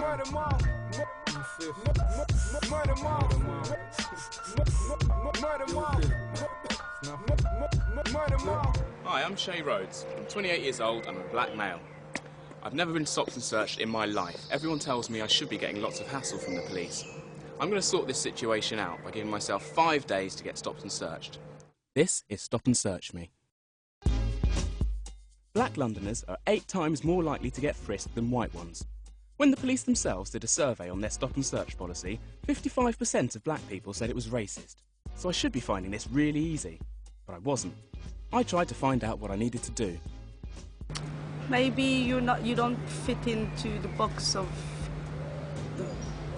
Hi, I'm Shay Rhodes. I'm 28 years old and I'm a black male. I've never been stopped and searched in my life. Everyone tells me I should be getting lots of hassle from the police. I'm going to sort this situation out by giving myself 5 days to get stopped and searched. This is Stop and Search Me. Black Londoners are 8 times more likely to get frisked than white ones. When the police themselves did a survey on their stop and search policy, 55% of black people said it was racist. So I should be finding this really easy, but I wasn't. I tried to find out what I needed to do. Maybe you don't fit into the box of the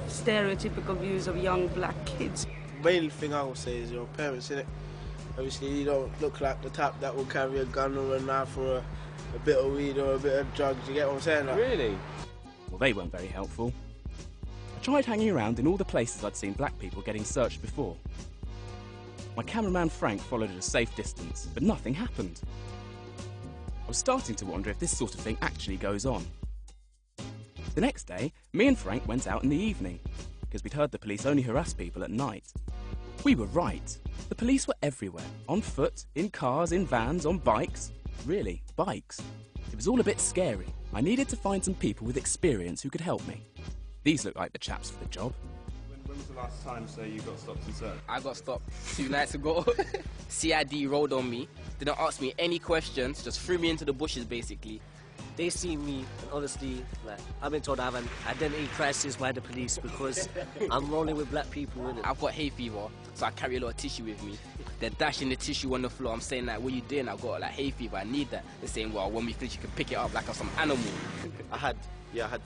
stereotypical views of young black kids. The main thing I would say is your parents, innit? Obviously, you don't look like the type that will carry a gun or a knife or a bit of weed or a bit of drugs. You get what I'm saying? Like, Really? Well, they weren't very helpful. I tried hanging around in all the places I'd seen black people getting searched before. My cameraman Frank followed at a safe distance, but nothing happened. I was starting to wonder if this sort of thing actually goes on. The next day, me and Frank went out in the evening, because we'd heard the police only harass people at night. We were right. The police were everywhere, on foot, in cars, in vans, on bikes. Really, bikes. It was all a bit scary. I needed to find some people with experience who could help me. These look like the chaps for the job. When was the last time, so you got stopped and searched? I got stopped 2 nights ago. CID rolled on me, didn't ask me any questions, just threw me into the bushes basically. They see me, and honestly, like, I've been told I have an identity crisis by the police because I'm rolling with black people, innit? I've got hay fever, so I carry a lot of tissue with me. They're dashing the tissue on the floor. I'm saying, like, what are you doing? I've got like hay fever, I need that. They're saying, well, when we finish, you can pick it up like I'm some animal. I had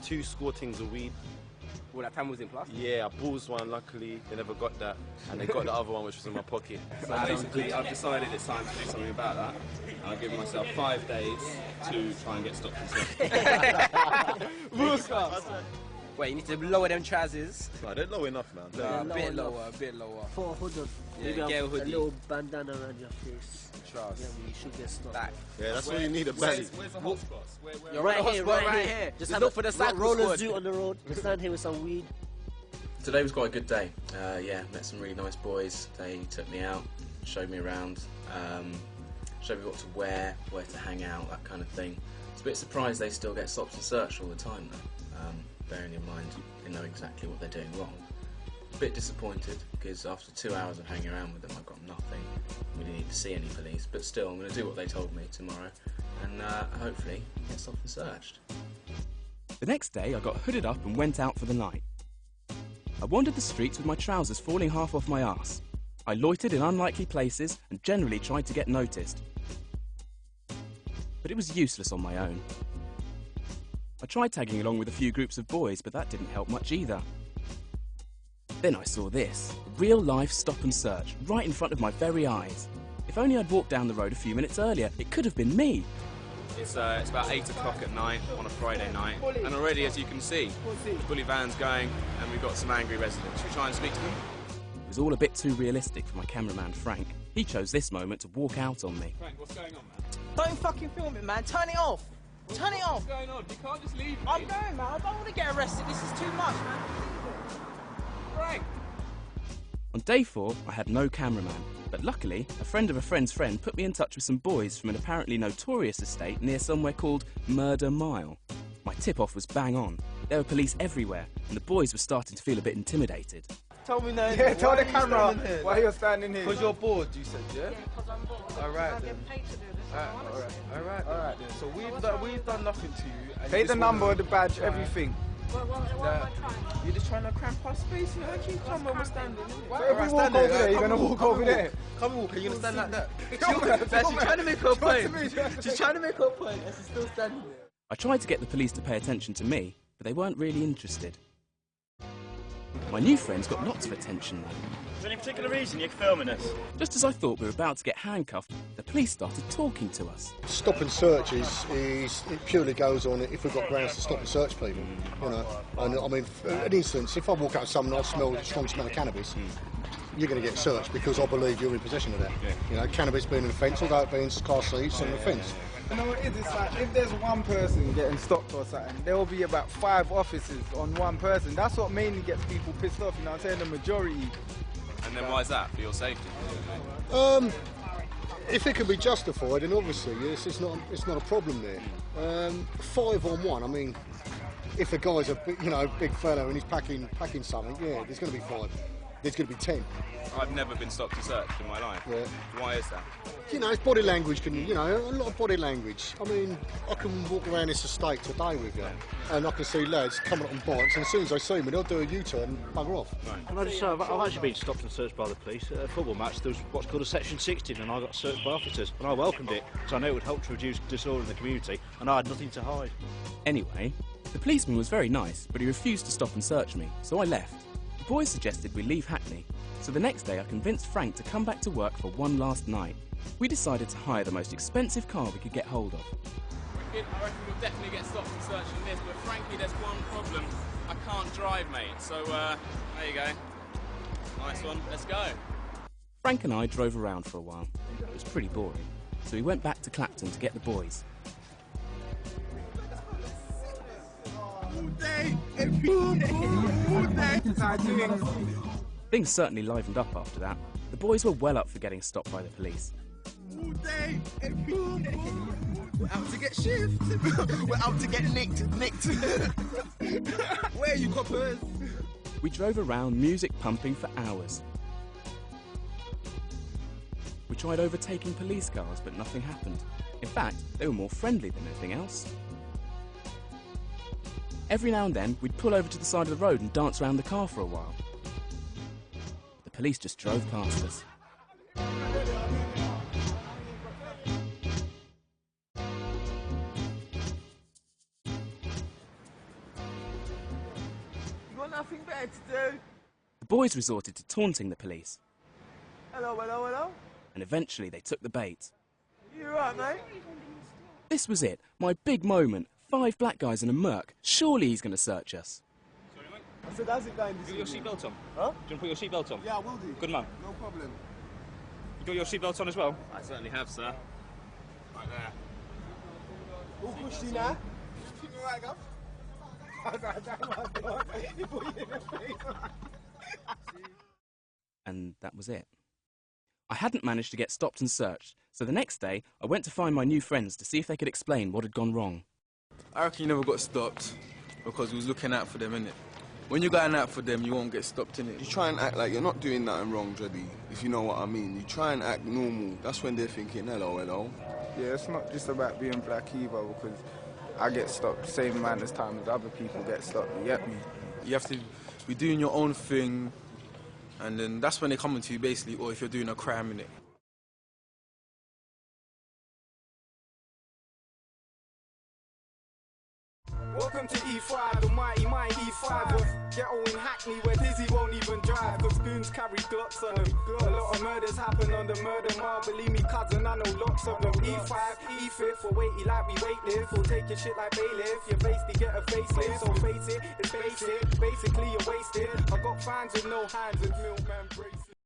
2 squirtings of weed. Well, that time was in plastic. Yeah, I paused one, luckily they never got that, and they got the other one which was in my pocket. So basically I've decided it's time to do something about that. I've given myself 5 days to try and get stopped and searched. Wait, you need to lower them trousers. No, they're low enough, man. A bit lower, a bit lower. For a hood, maybe get a a hoodie. little bandana around your face. Trust. Yeah, you should get stopped. Back. Yeah, that's what you need, a belly. Where's the hot spots? You're Right right here, here, right right here. here. Just Look for the cycle roller squad. zoo on the road. Stand here with some weed. Today was quite a good day. Met some really nice boys. They took me out, showed me around, showed me what to wear, where to hang out, that kind of thing. It's a bit surprised they still get stopped and searched all the time though, bearing in mind they know exactly what they're doing wrong. A bit disappointed because after 2 hours of hanging around with them I got nothing. We didn't need to see any police, but still I'm going to do what they told me tomorrow and hopefully get stopped and searched. The next day I got hooded up and went out for the night. I wandered the streets with my trousers falling half off my arse. I loitered in unlikely places and generally tried to get noticed. But it was useless on my own. I tried tagging along with a few groups of boys, but that didn't help much either. Then I saw this, a real-life stop and search, right in front of my very eyes. If only I'd walked down the road a few minutes earlier, it could have been me. It's about 8 o'clock at night on a Friday night, and already, as you can see, bully van's going, and we've got some angry residents. Should we try and speak to them? It was all a bit too realistic for my cameraman Frank. He chose this moment to walk out on me. Frank, what's going on, man? Don't fucking film it, man. Turn it off. Turn it off. What's going on? You can't just leave me. I'm going, man. I don't want to get arrested. This is too much, man. Frank! On day 4, I had no cameraman, but luckily, a friend of a friend's friend put me in touch with some boys from an apparently notorious estate near somewhere called Murder Mile. My tip-off was bang on. There were police everywhere, and the boys were starting to feel a bit intimidated. tell me now. Yeah, tell the camera here? why you're standing here. Because you're bored, you said, yeah? Yeah, because I'm bored. Alright I then. get paid to do this, so honestly. Alright then. So we've done nothing to you. And Pay you the just number, wanna the badge, try. everything. What am I trying? You're just trying to cramp our space, you know? Come on, we're standing. So if we walk over there, you're going to walk over there. Come and walk, are you going to stand like that? Come on, She's trying to make her point. me. She's trying to make her point and she's still standing there. I tried to get the police to pay attention to me, but they weren't really interested. My new friends got lots of attention though. Is there any particular reason you're filming us? Just as I thought we were about to get handcuffed, the police started talking to us. Stop and search it purely goes on if we've got grounds to stop and search people, you know. And I mean, for an instance, if I walk out with someone and I smell a strong smell of cannabis, you're going to get searched because I believe you're in possession of that. You know, cannabis being an offence, although it being Class C, it's an offence. You know what it is? It's like if there's one person getting stopped or something, there will be about 5 officers on one person. That's what mainly gets people pissed off, you know what I'm saying? The majority. And then why is that? For your safety? If it can be justified, then obviously yes, it's not a problem there. 5 on 1. I mean, if a guy's a big fella and he's packing something, yeah, there's going to be 5. There's going to be 10. I've never been stopped and searched in my life. Yeah. Why is that? You know, it's body language. A lot of body language. I mean, I can walk around this estate today with you, and I can see lads coming up on bikes, and as soon as they see me, they'll do a U-turn and bugger off. Right. Can I just say, I've actually been stopped and searched by the police. At a football match, there was what's called a Section 16, and I got searched by officers, and I welcomed it, because I know it would help to reduce disorder in the community, and I had nothing to hide. Anyway, the policeman was very nice, but he refused to stop and search me, so I left. The boys suggested we leave Hackney, so the next day I convinced Frank to come back to work for one last night. We decided to hire the most expensive car we could get hold of. I reckon we'll definitely get stopped and searched in this, but frankly there's one problem. I can't drive, mate, so there you go. Nice one, let's go. Frank and I drove around for a while. It was pretty boring, so we went back to Clapton to get the boys. Things certainly livened up after that. The boys were well up for getting stopped by the police. We're out to get shift. We're out to get nicked. Where are you, coppers? We drove around, music pumping for hours. We tried overtaking police cars, but nothing happened. In fact, they were more friendly than anything else. Every now and then, we'd pull over to the side of the road and dance around the car for a while. The police just drove past us. You got nothing better to do? The boys resorted to taunting the police, Hello. and eventually they took the bait. You alright, mate? This was it, my big moment. 5 black guys in a Merc. Surely he's going to search us. I said, how's it going? You got your seatbelt on? Huh? Do you want to put your seatbelt on? Yeah, I will do. Good man. No problem. You got your seatbelt on as well? I certainly have, sir. Right there. All cushy now? You alright, Gav? You put you in the face. And that was it. I hadn't managed to get stopped and searched, so the next day I went to find my new friends to see if they could explain what had gone wrong. I reckon you never got stopped because we was looking out for them, innit? When you're going out for them, you won't get stopped, innit? You try and act like you're not doing nothing wrong, Jody, if you know what I mean. You try and act normal. That's when they're thinking, hello. Yeah, it's not just about being black either, because I get stopped the same amount of time as other people get stopped, you get me? You have to be doing your own thing, and then that's when they come into you, basically, or if you're doing a crime, innit? Welcome to E5, the mighty E5 of ghetto in Hackney where Dizzy won't even drive cause goons carry Glocks on them. A lot of murders happen on the murder mile, believe me cousin, I know lots of them. E5, E5, for weighty like we weightlifts, we'll take your shit like bailiff, your face to get a facelift, so face it, it's basic, basically you're wasted. I got fans with no hands with milkman braces.